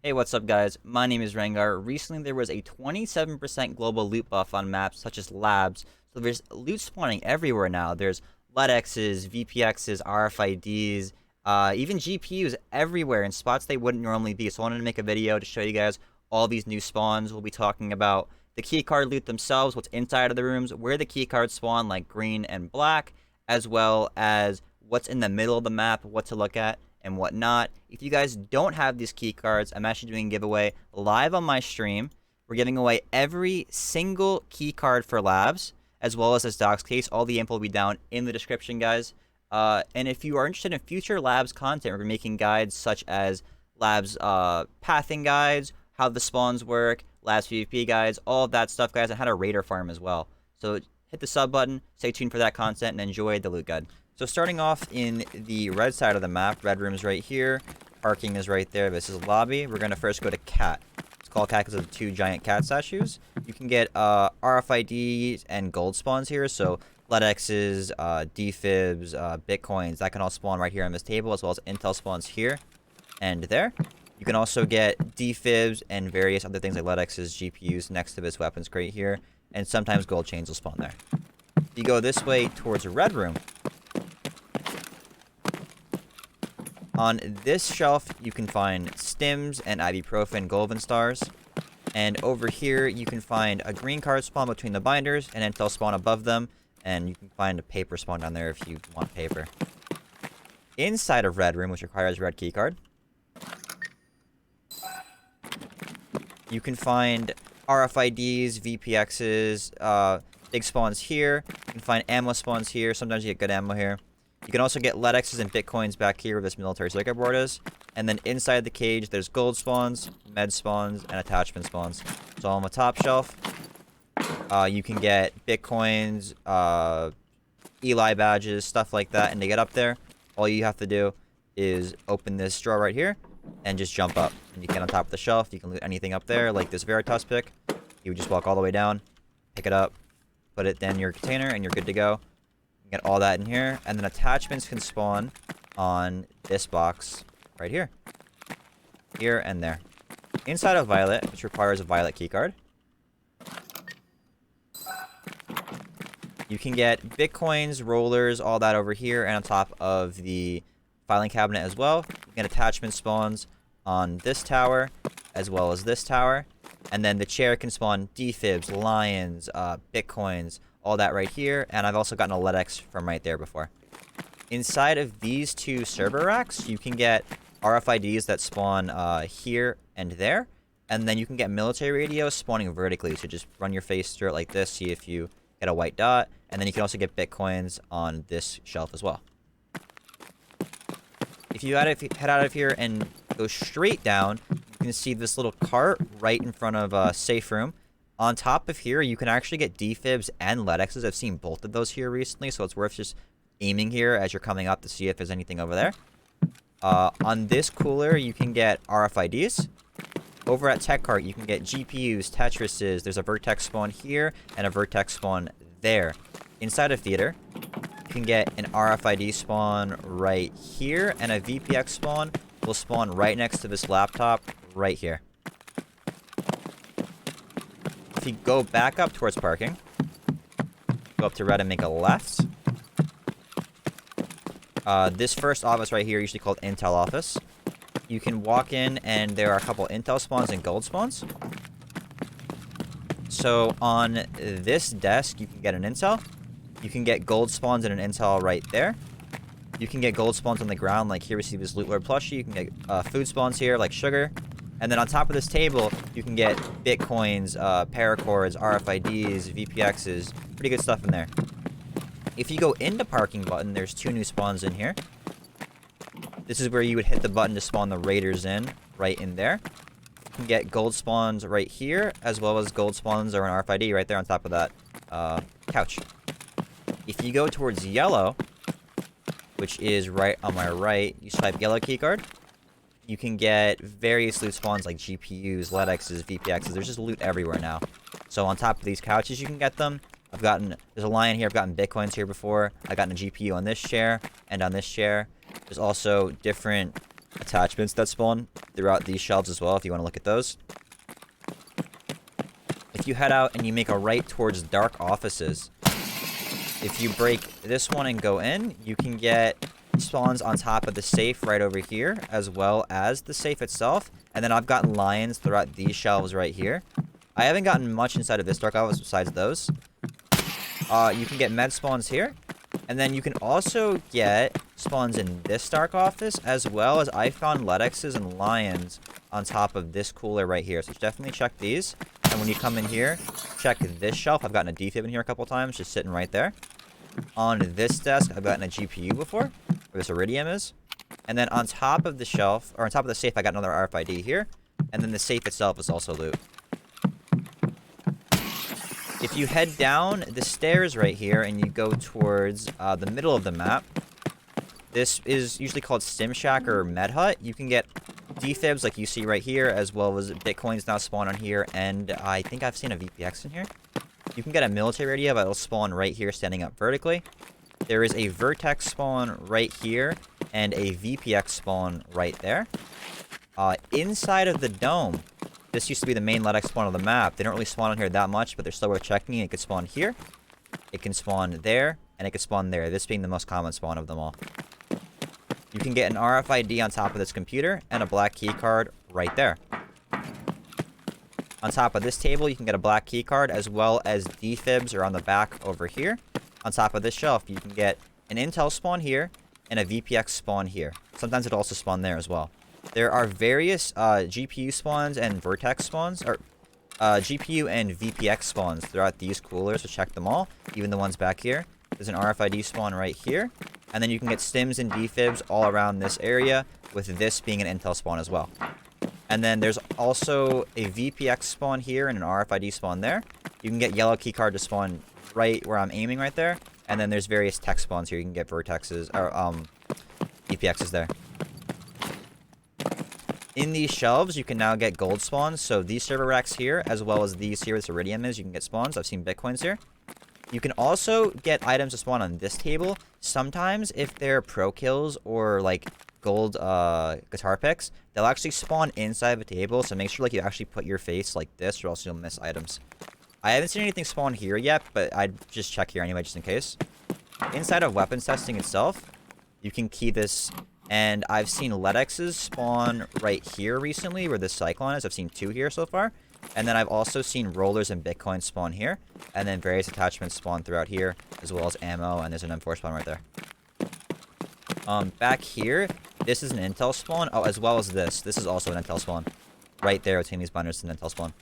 Hey, what's up, guys? My name is Rengawr. Recently, there was a 27% global loot buff on maps such as labs, so there's loot spawning everywhere now. There's LEDXs, VPXs, RFIDs, even GPUs everywhere in spots they wouldn't normally be. So I wanted to make a video to show you guys all these new spawns. We'll be talking about the keycard loot themselves, what's inside of the rooms, where the keycards spawn, like green and black, as well as what's in the middle of the map, what to look at, and whatnot. If you guys don't have these key cards, I'm actually doing a giveaway live on my stream. We're giving away every single key card for labs, as well as this docs case. All the info will be down in the description, guys. And if you are interested in future labs content, we're making guides such as labs pathing guides, how the spawns work, labs PvP guides, all of that stuff, guys, and how to raider farm as well. So hit the sub button, stay tuned for that content, and enjoy the loot guide. So starting off in the red side of the map, red room is right here, parking is right there, this is lobby. We're going to first go to cat. It's called cat because of the two giant cat statues. You can get RFIDs and gold spawns here, so LEDXs, defibs, bitcoins, that can all spawn right here on this table, as well as intel spawns here and there. You can also get defibs and various other things like LEDXs, GPUs next to this weapons crate here, and sometimes gold chains will spawn there. If you go this way towards the red room, on this shelf, you can find stims and ibuprofen golden stars. And over here, you can find a green card spawn between the binders, and intel spawn above them. And you can find a paper spawn down there if you want paper. Inside of red room, which requires red keycard, you can find RFIDs, VPXs, big spawns here. You can find ammo spawns here. Sometimes you get good ammo here. You can also get LEDXs and bitcoins back here where this military circuit board is. And then inside the cage, there's gold spawns, med spawns, and attachment spawns. So on the top shelf, you can get bitcoins, Eli badges, stuff like that. And to get up there, all you have to do is open this drawer right here and just jump up. And you get on top of the shelf. You can loot anything up there, like this Veritas pick. You would just walk all the way down, pick it up, put it in your container, and you're good to go. Get all that in here, and then attachments can spawn on this box right here. Here and there. Inside of Violet, which requires a Violet keycard, you can get bitcoins, rollers, all that over here, and on top of the filing cabinet as well. You get attachment spawns on this tower, as well as this tower. And then the chair can spawn defibs, lions, bitcoins, all that right here. And I've also gotten a LEDX from right there before. Inside of these two server racks, you can get RFIDs that spawn here and there. And then you can get military radios spawning vertically. So just run your face through it like this, see if you get a white dot. And then you can also get bitcoins on this shelf as well. If you head out of here and go straight down, you can see this little cart right in front of safe room. On top of here, you can actually get defibs and LEDXs. I've seen both of those here recently, so it's worth just aiming here as you're coming up to see if there's anything over there. On this cooler, you can get RFIDs. Over at Tech Cart, you can get GPUs, Tetrises. There's a Vertex spawn here and a Vertex spawn there. Inside of Theater, you can get an RFID spawn right here, and a VPX spawn will spawn right next to this laptop right here. If you go back up towards parking, go up to red and make a left. This first office right here, usually called Intel office. You can walk in and there are a couple Intel spawns and gold spawns. So on this desk, you can get an Intel. You can get gold spawns and an Intel right there. You can get gold spawns on the ground, like here we see this Loot Lord plushie. You can get food spawns here, like sugar. And then on top of this table, you can get bitcoins, paracords, RFIDs, VPXs. Pretty good stuff in there. If you go into parking button, there's two new spawns in here. This is where you would hit the button to spawn the raiders in, right in there. You can get gold spawns right here, as well as gold spawns or an RFID right there on top of that couch. If you go towards yellow, which is right on my right, you swipe yellow keycard. You can get various loot spawns like GPUs, LEDXs, VPXs. There's just loot everywhere now. So on top of these couches, you can get them. There's a lion here. I've gotten bitcoins here before. I've gotten a GPU on this chair and on this chair. There's also different attachments that spawn throughout these shelves as well, if you want to look at those. If you head out and you make a right towards dark offices, if you break this one and go in, you can get spawns on top of the safe right over here, as well as the safe itself. And then I've gotten lions throughout these shelves right here. I haven't gotten much inside of this dark office besides those. You can get med spawns here. And then you can also get spawns in this dark office, as well as I found Letexes and lions on top of this cooler right here. So definitely check these. And when you come in here, check this shelf. I've gotten a defib in here a couple times, just sitting right there. On this desk, I've gotten a GPU before, where this iridium is. And then on top of the shelf, or on top of the safe, I got another RFID here. And then the safe itself is also loot. If you head down the stairs right here and you go towards the middle of the map, this is usually called Stim Shack or Med Hut. You can get defibs like you see right here, as well as Bitcoins now spawn on here, and I think I've seen a VPX in here. You can get a military radio, but it'll spawn right here standing up vertically. There is a Vertex spawn right here, and a VPX spawn right there. Inside of the dome, this used to be the main Ledex spawn of the map. They don't really spawn on here that much, but they're still worth checking. It could spawn here, it can spawn there, and it can spawn there, this being the most common spawn of them all. You can get an RFID on top of this computer, and a black keycard right there. On top of this table, you can get a black keycard, as well as defibs are on the back over here. On top of this shelf, you can get an Intel spawn here, and a VPX spawn here. Sometimes it'll also spawn there as well. There are various GPU spawns and Vertex spawns, or GPU and VPX spawns throughout these coolers, so check them all, even the ones back here. There's an RFID spawn right here, and then you can get stims and defibs all around this area, with this being an Intel spawn as well. And then there's also a VPX spawn here and an RFID spawn there. You can get yellow keycard to spawn right where I'm aiming right there, and then there's various tech spawns here. You can get Vertexes, or VPXs there. In these shelves, you can now get gold spawns. So these server racks here, as well as these here, this iridium is, you can get spawns. I've seen Bitcoins here. You can also get items to spawn on this table. Sometimes, if they're pro kills or like gold guitar picks, they'll actually spawn inside of a table. So make sure like you actually put your face like this, or else you'll miss items. I haven't seen anything spawn here yet, but I'd just check here anyway, just in case. Inside of weapons testing itself, you can key this. And I've seen Letexes spawn right here recently, where this Cyclone is. I've seen 2 here so far. And then I've also seen rollers and Bitcoin spawn here. And then various attachments spawn throughout here, as well as ammo. And there's an M4 spawn right there. Back here, this is an Intel spawn. Oh, as well as this. This is also an Intel spawn. Right there between these binders, an Intel spawn.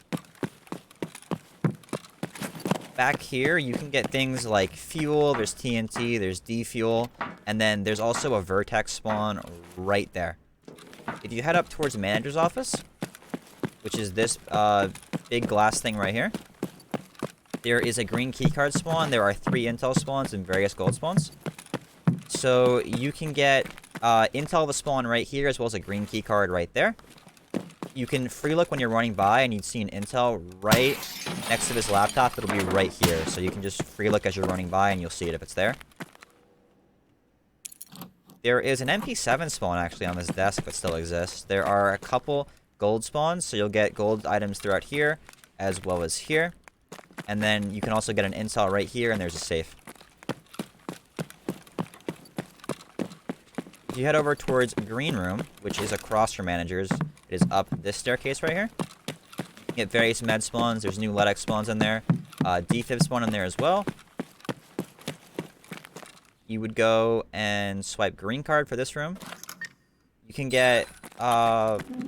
Back here, you can get things like fuel, there's TNT, there's D-fuel, and then there's also a Vertex spawn right there. If you head up towards the manager's office, which is this big glass thing right here, there is a green keycard spawn. There are 3 Intel spawns and various gold spawns. So you can get Intel the spawn right here, as well as a green keycard right there. You can free look when you're running by, and you'd see an Intel right next to this laptop. It'll be right here. So you can just free look as you're running by, and you'll see it if it's there. There is an MP7 spawn, actually, on this desk that still exists. There are a couple gold spawns, so you'll get gold items throughout here, as well as here. And then you can also get an Intel right here, and there's a safe. If you head over towards Green Room, which is across from managers, it is up this staircase right here. You get various med spawns. There's new Ledex spawns in there. Defib spawn in there as well. You would go and swipe green card for this room. You can get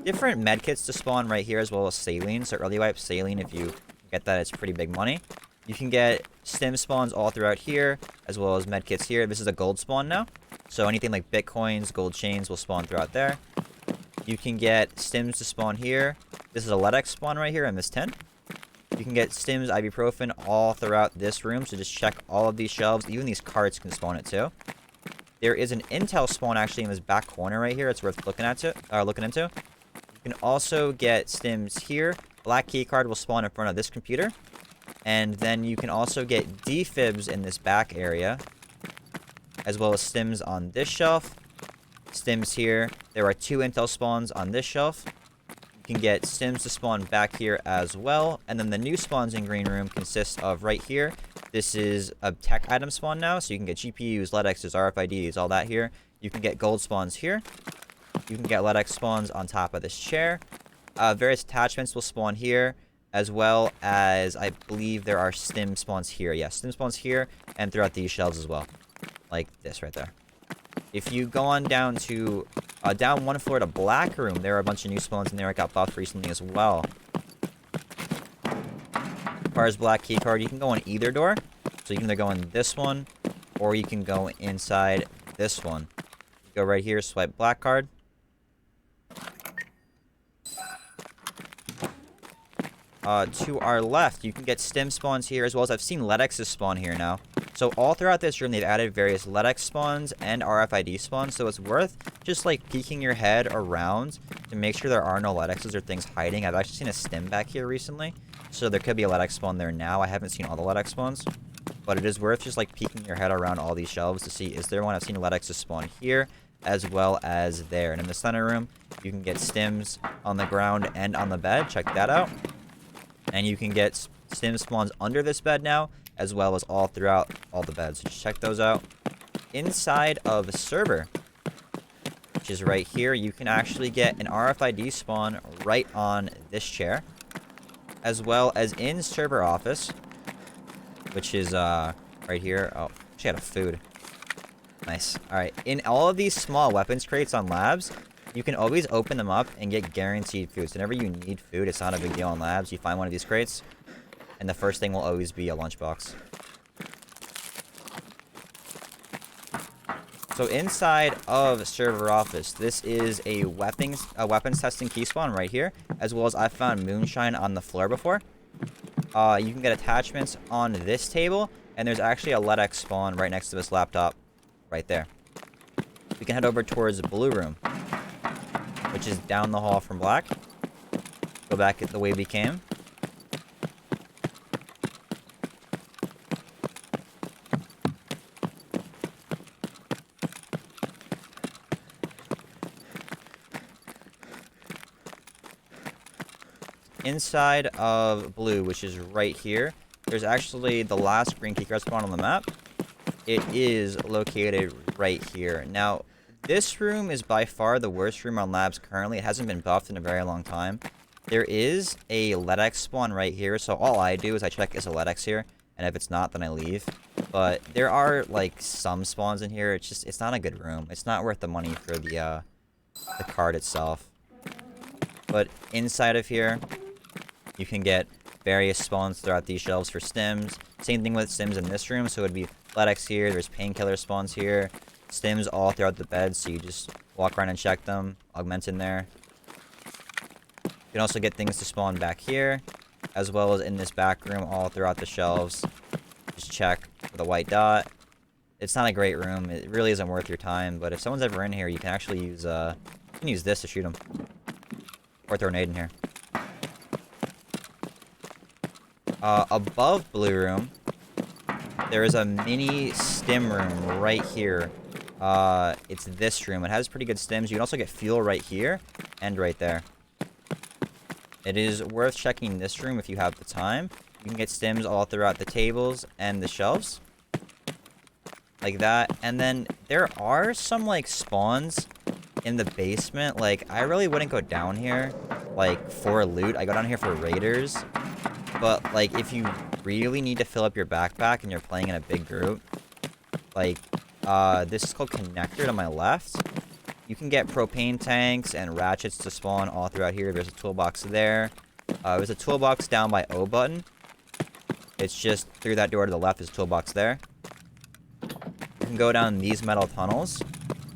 different med kits to spawn right here, as well as saline. So early wipe saline, if you get that, it's pretty big money. You can get stim spawns all throughout here, as well as med kits here. This is a gold spawn now. So anything like Bitcoins, gold chains will spawn throughout there. You can get stims to spawn here. This is a Ledex spawn right here in this 10. You can get stims, ibuprofen all throughout this room. So just check all of these shelves. Even these carts can spawn it too. There is an Intel spawn actually in this back corner right here. It's worth looking into. You can also get stims here. Black keycard will spawn in front of this computer. And then you can also get defibs in this back area, as well as stims on this shelf, stims here, There are 2 intel spawns on this shelf. You can get stims to spawn back here as well. And then the new spawns in green room consist of right here. This is a tech item spawn now, so you can get GPUs, LEDXs, RFIDs, all that here. You can get gold spawns here. You can get LEDX spawns on top of this chair. Various attachments will spawn here, as well as I believe there are stim spawns here. Yeah, stim spawns here and throughout these shelves as well. Like this right there. If you go on down to down 1 floor to black room, there are a bunch of new spawns in there. It got buffed recently as well. As far as black keycard, you can go in either door. So you can either go in this one, or you can go inside this one. Go right here, swipe black card. To our left, you can get stim spawns here, as well as I've seen LEDXs spawn here now. So all throughout this room, they've added various LEDX spawns and RFID spawns, so it's worth just, like, peeking your head around to make sure there are no LEDXs or things hiding. I've actually seen a stim back here recently, so there could be a LEDX spawn there now. I haven't seen all the LEDX spawns, but it is worth just, like, peeking your head around all these shelves to see, is there one? I've seen LEDXs spawn here, as well as there. And in the center room, you can get stims on the ground and on the bed. Check that out. And you can get stim spawns under this bed now, as well as all throughout all the beds. So just check those out. Inside of the server, which is right here, you can actually get an RFID spawn right on this chair, as well as in server office, which is right here. Oh, she had a food. Nice. All right. In all of these small weapons crates on labs, you can always open them up and get guaranteed food. So whenever you need food, it's not a big deal on labs. You find one of these crates, and the first thing will always be a lunchbox. So inside of server office, this is a weapons testing key spawn right here, as well as I found moonshine on the floor before. You can get attachments on this table, and there's actually a LEDX spawn right next to this laptop, right there. We can head over towards the blue room, which is down the hall from black. Go back the way we came. Inside of blue, which is right here, there's actually the last green keycard spawn on the map. It is located right here. Now, this room is by far the worst room on labs currently. It hasn't been buffed in a very long time. There is a LEDX spawn right here, so all I do is I check is a LEDX here, and if it's not, then I leave. But there are, like, some spawns in here. It's not a good room. It's not worth the money for the card itself. But inside of here, you can get various spawns throughout these shelves for stims. Same thing with stims in this room, so it would be LEDX here, there's painkiller spawns here, stims all throughout the bed, so you just walk around and check them, augment in there. You can also get things to spawn back here, as well as in this back room all throughout the shelves. Just check with a white dot. It's not a great room, it really isn't worth your time, but if someone's ever in here, you can actually use, this to shoot them. Or throw a nade in here. Above blue room, there is a mini stim room right here. It's this room. It has pretty good stims. You can also get fuel right here and right there. It is worth checking this room if you have the time. You can get stims all throughout the tables and the shelves. Like that. And then there are some, like, spawns in the basement. Like, I really wouldn't go down here, like, for loot. I go down here for raiders. But, like, if you really need to fill up your backpack and you're playing in a big group, like, this is called Connector to my left. You can get propane tanks and ratchets to spawn all throughout here. There's a toolbox there. There's a toolbox down by O button. It's just through that door to the left is a toolbox there. You can go down these metal tunnels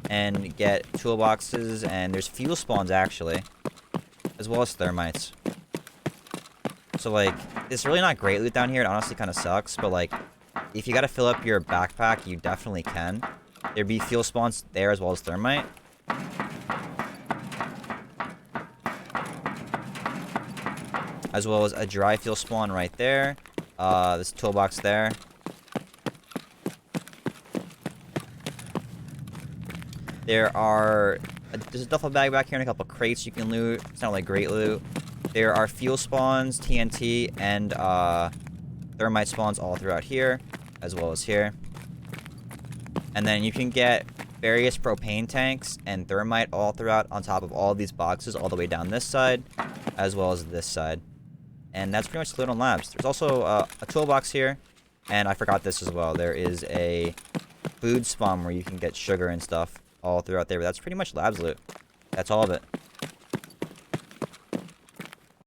and get toolboxes, and there's fuel spawns, actually, as well as thermites. So, like, it's really not great loot down here. It honestly kind of sucks, but, like, if you gotta fill up your backpack, you definitely can. There'd be fuel spawns there as well as thermite. As well as a dry fuel spawn right there. This toolbox there. There are There's a duffel bag back here and a couple crates you can loot. It's not like great loot. There are fuel spawns, TNT, and thermite spawns all throughout here, as well as here. And then you can get various propane tanks and thermite all throughout on top of all of these boxes all the way down this side, as well as this side. And that's pretty much the loot on labs. There's also a toolbox here, and I forgot this as well. There is a food spawn where you can get sugar and stuff all throughout there, but that's pretty much labs loot. That's all of it.